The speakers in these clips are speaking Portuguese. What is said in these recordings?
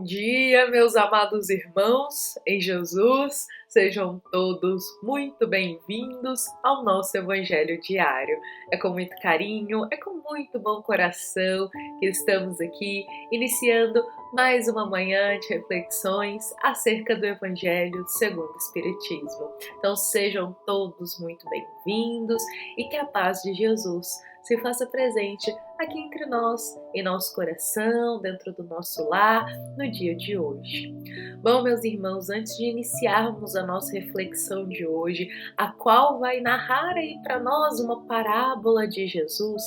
dia, meus amados irmãos em Jesus, sejam todos muito bem-vindos ao nosso Evangelho Diário. É com muito carinho, é com muito bom coração que estamos aqui iniciando mais uma manhã de reflexões acerca do Evangelho segundo o Espiritismo. Então sejam todos muito bem-vindos e que a paz de Jesus se faça presente aqui entre nós, em nosso coração, dentro do nosso lar, no dia de hoje. Bom, meus irmãos, antes de iniciarmos a nossa reflexão de hoje, a qual vai narrar aí para nós uma parábola de Jesus,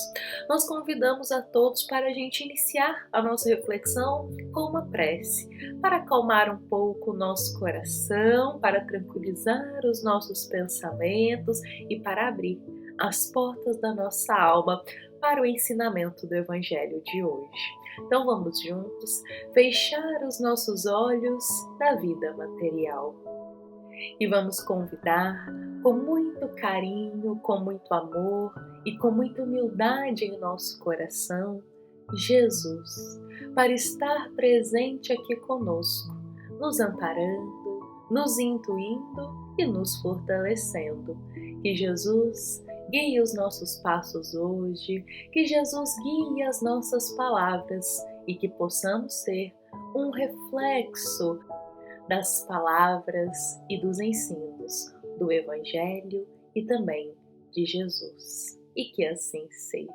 nós convidamos a todos para a gente iniciar a nossa reflexão com uma prece, para acalmar um pouco o nosso coração, para tranquilizar os nossos pensamentos e para abrir as portas da nossa alma para o ensinamento do Evangelho de hoje. Então vamos juntos fechar os nossos olhos da vida material e vamos convidar com muito carinho, com muito amor e com muita humildade em nosso coração Jesus para estar presente aqui conosco, nos amparando, nos intuindo e nos fortalecendo. Que Jesus guie os nossos passos hoje, que Jesus guie as nossas palavras e que possamos ser um reflexo das palavras e dos ensinos do Evangelho e também de Jesus. E que assim seja.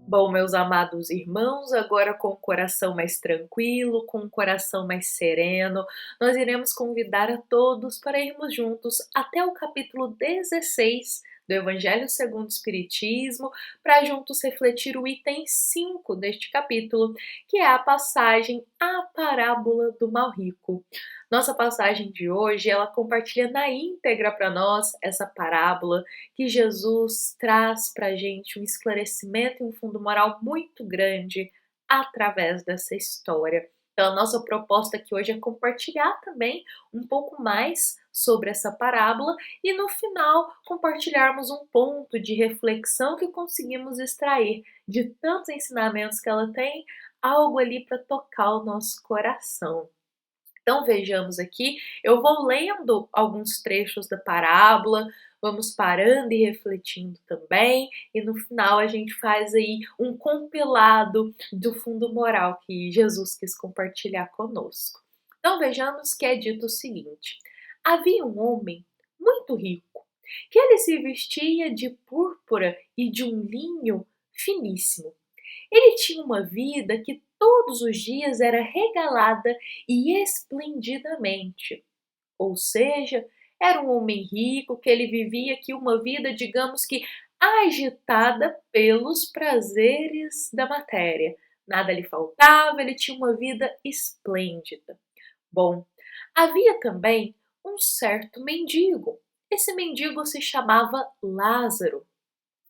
Bom, meus amados irmãos, agora com o coração mais tranquilo, com o coração mais sereno, nós iremos convidar a todos para irmos juntos até o capítulo 16 do Evangelho segundo o Espiritismo, para juntos refletir o item 5 deste capítulo, que é a passagem A Parábola do Mal Rico. Nossa passagem de hoje, ela compartilha na íntegra para nós essa parábola que Jesus traz para a gente um esclarecimento e um fundo moral muito grande através dessa história. Então, a nossa proposta aqui hoje é compartilhar também um pouco mais sobre essa parábola e, no final, compartilharmos um ponto de reflexão que conseguimos extrair de tantos ensinamentos que ela tem, algo ali para tocar o nosso coração. Então vejamos aqui, eu vou lendo alguns trechos da parábola, vamos parando e refletindo também, e no final a gente faz aí um compilado do fundo moral que Jesus quis compartilhar conosco. Então vejamos que é dito o seguinte: havia um homem muito rico, que ele se vestia de púrpura e de um linho finíssimo. Ele tinha uma vida que todos os dias era regalada e esplendidamente. Ou seja, era um homem rico que ele vivia aqui uma vida, digamos que agitada pelos prazeres da matéria. Nada lhe faltava, ele tinha uma vida esplêndida. Bom, havia também um certo mendigo. Esse mendigo se chamava Lázaro,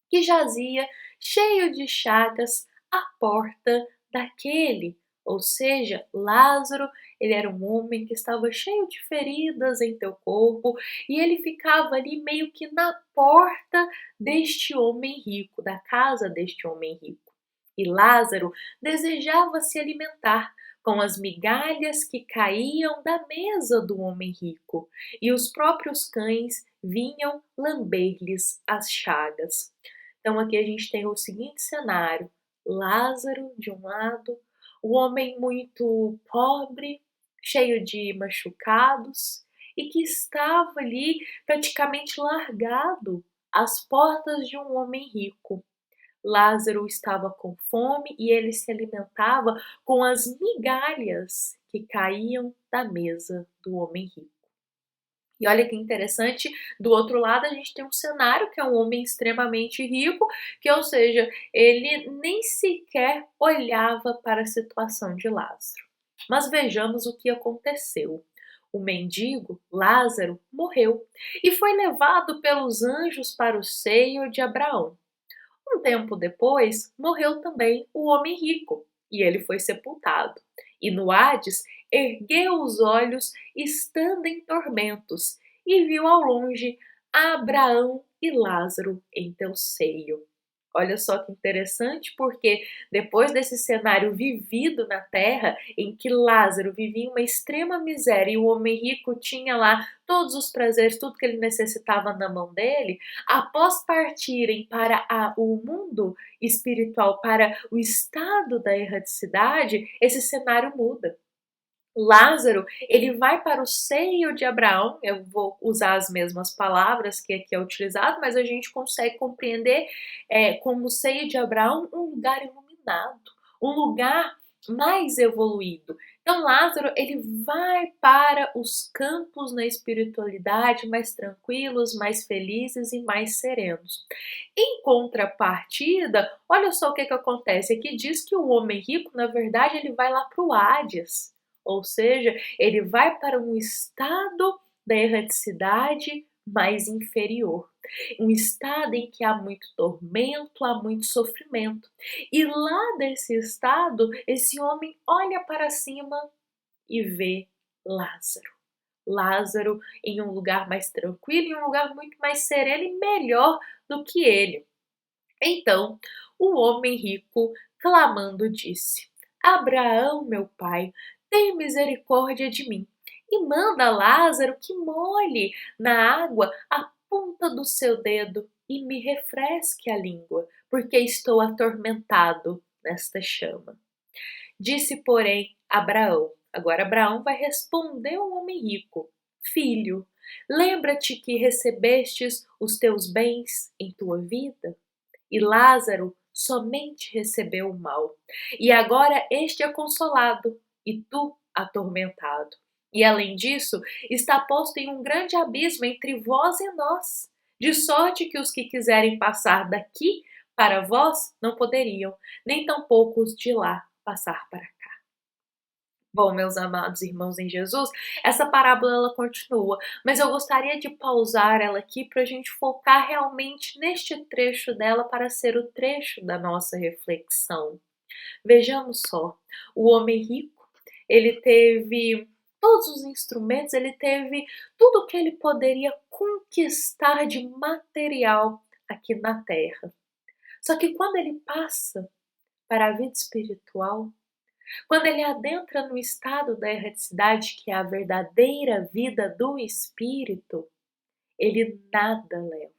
que jazia cheio de chagas à porta daquele. Ou seja, Lázaro, ele era um homem que estava cheio de feridas em teu corpo e ele ficava ali meio que na porta deste homem rico, da casa deste homem rico. E Lázaro desejava se alimentar com as migalhas que caíam da mesa do homem rico, e os próprios cães vinham lamber-lhes as chagas. Então aqui a gente tem o seguinte cenário: Lázaro de um lado, o homem muito pobre, cheio de machucados e que estava ali praticamente largado às portas de um homem rico. Lázaro estava com fome e ele se alimentava com as migalhas que caíam da mesa do homem rico. E olha que interessante, do outro lado a gente tem um cenário que é um homem extremamente rico, que, ou seja, ele nem sequer olhava para a situação de Lázaro. Mas vejamos o que aconteceu. O mendigo, Lázaro, morreu e foi levado pelos anjos para o seio de Abraão. Um tempo depois, morreu também o homem rico, e ele foi sepultado. E no Hades, ergueu os olhos, estando em tormentos, e viu ao longe Abraão e Lázaro em teu seio. Olha só que interessante, porque depois desse cenário vivido na terra, em que Lázaro vivia em uma extrema miséria e o homem rico tinha lá todos os prazeres, tudo que ele necessitava na mão dele, após partirem para o mundo espiritual, para o estado da erraticidade, esse cenário muda. Lázaro, ele vai para o seio de Abraão, eu vou usar as mesmas palavras que aqui é utilizado, mas a gente consegue compreender como o seio de Abraão um lugar iluminado, um lugar mais evoluído. Então Lázaro, ele vai para os campos na espiritualidade mais tranquilos, mais felizes e mais serenos. Em contrapartida, olha só o que acontece, aqui diz que o homem rico, na verdade, ele vai lá para o Hades, ou seja, ele vai para um estado da erraticidade mais inferior, um estado em que há muito tormento, há muito sofrimento. E lá desse estado, esse homem olha para cima e vê Lázaro. Lázaro em um lugar mais tranquilo, em um lugar muito mais sereno e melhor do que ele. Então, o homem rico, clamando, disse: Abraão, meu pai, tem misericórdia de mim e manda Lázaro que molhe na água a ponta do seu dedo e me refresque a língua, porque estou atormentado nesta chama. Disse, porém, Abraão. Agora Abraão vai responder ao homem rico: Filho, lembra-te que recebestes os teus bens em tua vida? E Lázaro somente recebeu o mal. E agora este é consolado, e tu atormentado. E além disso, está posto em um grande abismo entre vós e nós, de sorte que os que quiserem passar daqui para vós não poderiam, nem tampouco os de lá passar para cá. Bom, meus amados irmãos em Jesus, essa parábola ela continua, mas eu gostaria de pausar ela aqui para a gente focar realmente neste trecho dela para ser o trecho da nossa reflexão. Vejamos só, o homem rico, ele teve todos os instrumentos, ele teve tudo o que ele poderia conquistar de material aqui na terra. Só que quando ele passa para a vida espiritual, quando ele adentra no estado da erraticidade, que é a verdadeira vida do espírito, ele nada leva.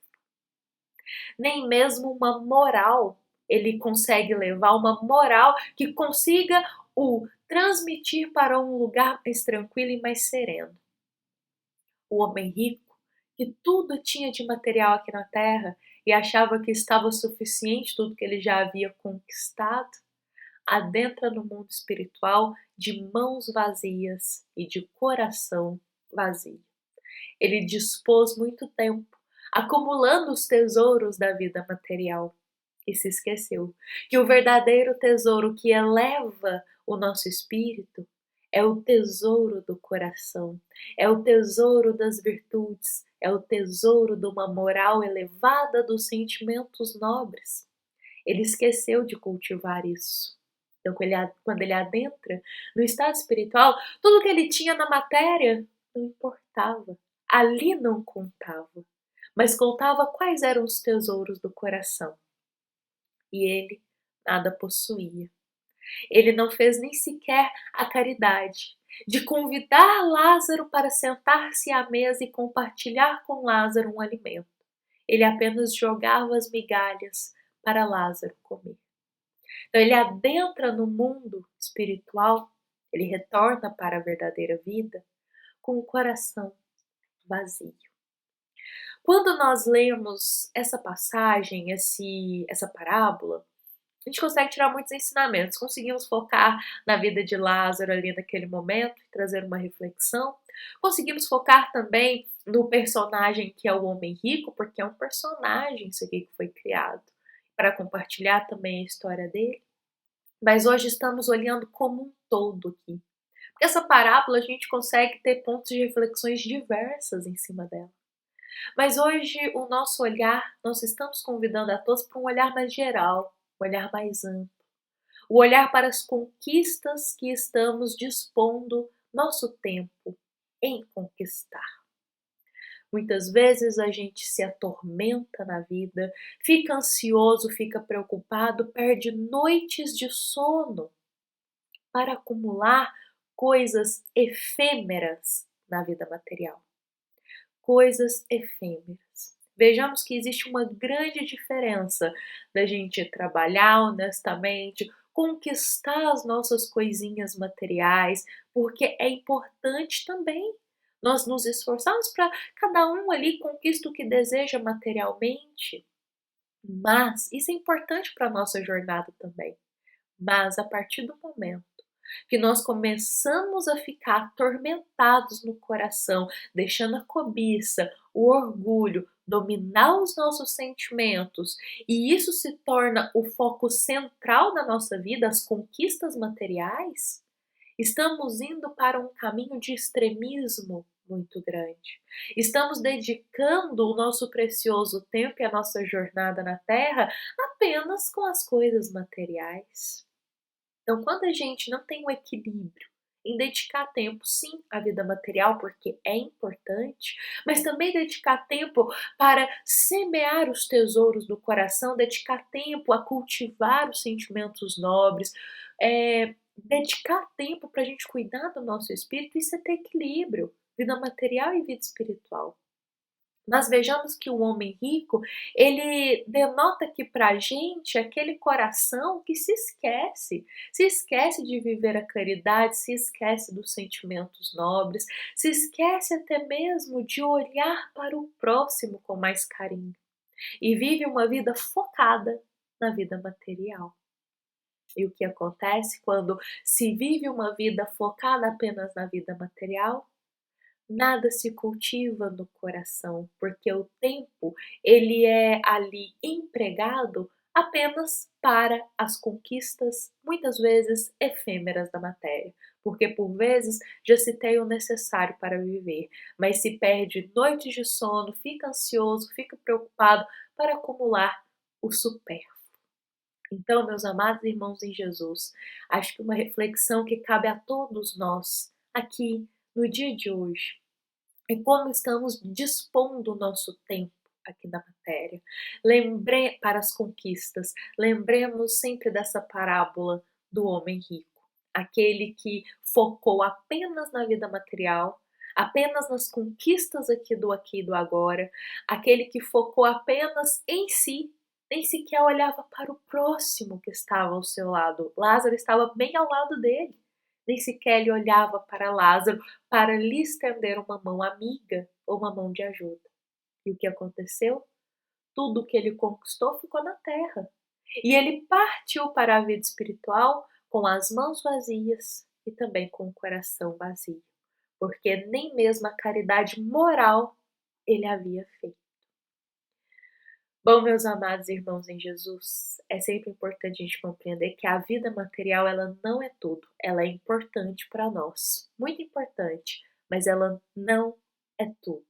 Nem mesmo uma moral ele consegue levar, uma moral que consiga o transmitir para um lugar mais tranquilo e mais sereno. O homem rico, que tudo tinha de material aqui na terra e achava que estava suficiente tudo que ele já havia conquistado, adentra no mundo espiritual de mãos vazias e de coração vazio. Ele dispôs muito tempo acumulando os tesouros da vida material e se esqueceu que o verdadeiro tesouro que eleva o nosso espírito é o tesouro do coração, é o tesouro das virtudes, é o tesouro de uma moral elevada, dos sentimentos nobres. Ele esqueceu de cultivar isso. Então, quando ele adentra no estado espiritual, tudo que ele tinha na matéria não importava. Ali não contava. Mas contava quais eram os tesouros do coração. E ele nada possuía. Ele não fez nem sequer a caridade de convidar Lázaro para sentar-se à mesa e compartilhar com Lázaro um alimento. Ele apenas jogava as migalhas para Lázaro comer. Então ele adentra no mundo espiritual, ele retorna para a verdadeira vida com o coração vazio. Quando nós lemos essa passagem, essa parábola, a gente consegue tirar muitos ensinamentos. Conseguimos focar na vida de Lázaro ali naquele momento e trazer uma reflexão. Conseguimos focar também no personagem que é o homem rico, porque é um personagem isso aqui que foi criado, para compartilhar também a história dele. Mas hoje estamos olhando como um todo aqui. Porque essa parábola a gente consegue ter pontos de reflexões diversas em cima dela. Mas hoje o nosso olhar, nós estamos convidando a todos para um olhar mais geral, um olhar mais amplo. O olhar para as conquistas que estamos dispondo nosso tempo em conquistar. Muitas vezes a gente se atormenta na vida, fica ansioso, fica preocupado, perde noites de sono para acumular coisas efêmeras na vida material. Coisas efêmeras. Vejamos que existe uma grande diferença da gente trabalhar honestamente, conquistar as nossas coisinhas materiais, porque é importante também nós nos esforçarmos para cada um ali conquista o que deseja materialmente, mas isso é importante para a nossa jornada também. Mas a partir do momento que nós começamos a ficar atormentados no coração, deixando a cobiça, o orgulho dominar os nossos sentimentos, e isso se torna o foco central da nossa vida, as conquistas materiais, estamos indo para um caminho de extremismo muito grande. Estamos dedicando o nosso precioso tempo e a nossa jornada na Terra apenas com as coisas materiais. Então, quando a gente não tem o equilíbrio em dedicar tempo, sim, à vida material, porque é importante, mas também dedicar tempo para semear os tesouros do coração, dedicar tempo a cultivar os sentimentos nobres, dedicar tempo para a gente cuidar do nosso espírito, isso é ter equilíbrio, vida material e vida espiritual. Mas vejamos que o homem rico, ele denota aqui pra gente aquele coração que se esquece de viver a caridade, se esquece dos sentimentos nobres, se esquece até mesmo de olhar para o próximo com mais carinho e vive uma vida focada na vida material. E o que acontece quando se vive uma vida focada apenas na vida material? Nada se cultiva no coração, porque o tempo ele é ali empregado apenas para as conquistas, muitas vezes efêmeras da matéria, porque por vezes já se tem o necessário para viver, mas se perde noites de sono, fica ansioso, fica preocupado para acumular o supérfluo. Então, meus amados irmãos em Jesus, acho que uma reflexão que cabe a todos nós aqui no dia de hoje é como estamos dispondo o nosso tempo aqui na matéria. Para as conquistas. Lembremos sempre dessa parábola do homem rico, aquele que focou apenas na vida material, apenas nas conquistas aqui e do agora, aquele que focou apenas em si, nem sequer olhava para o próximo que estava ao seu lado. Lázaro estava bem ao lado dele. Nem sequer ele olhava para Lázaro para lhe estender uma mão amiga ou uma mão de ajuda. E o que aconteceu? Tudo o que ele conquistou ficou na terra. E ele partiu para a vida espiritual com as mãos vazias e também com o coração vazio, porque nem mesmo a caridade moral ele havia feito. Bom, meus amados irmãos em Jesus, é sempre importante a gente compreender que a vida material ela não é tudo, ela é importante para nós, muito importante, mas ela não é tudo.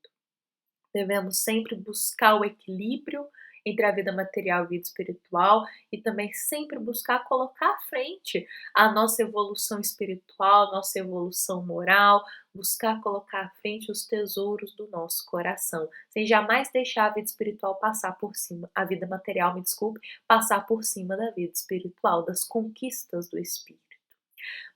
Devemos sempre buscar o equilíbrio entre a vida material e a vida espiritual e também sempre buscar colocar à frente a nossa evolução espiritual, nossa evolução moral, buscar colocar à frente os tesouros do nosso coração, sem jamais deixar a vida espiritual passar por cima, a vida material, me desculpe, passar por cima da vida espiritual, das conquistas do espírito.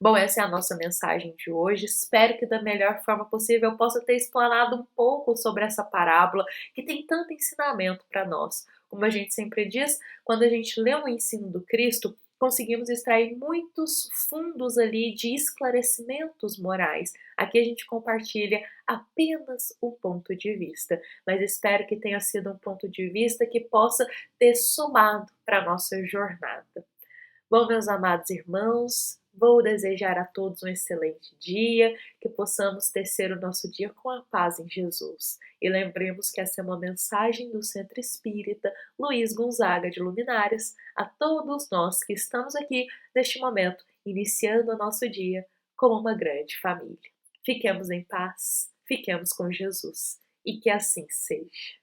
Bom, essa é a nossa mensagem de hoje. Espero que da melhor forma possível eu possa ter explanado um pouco sobre essa parábola que tem tanto ensinamento para nós. Como a gente sempre diz, quando a gente lê o ensino do Cristo, conseguimos extrair muitos fundos ali de esclarecimentos morais. Aqui a gente compartilha apenas um ponto de vista, mas espero que tenha sido um ponto de vista que possa ter somado para a nossa jornada. Bom, meus amados irmãos, vou desejar a todos um excelente dia, que possamos tecer o nosso dia com a paz em Jesus. E lembremos que essa é uma mensagem do Centro Espírita Luiz Gonzaga de Luminárias a todos nós que estamos aqui neste momento, iniciando o nosso dia como uma grande família. Fiquemos em paz, fiquemos com Jesus e que assim seja.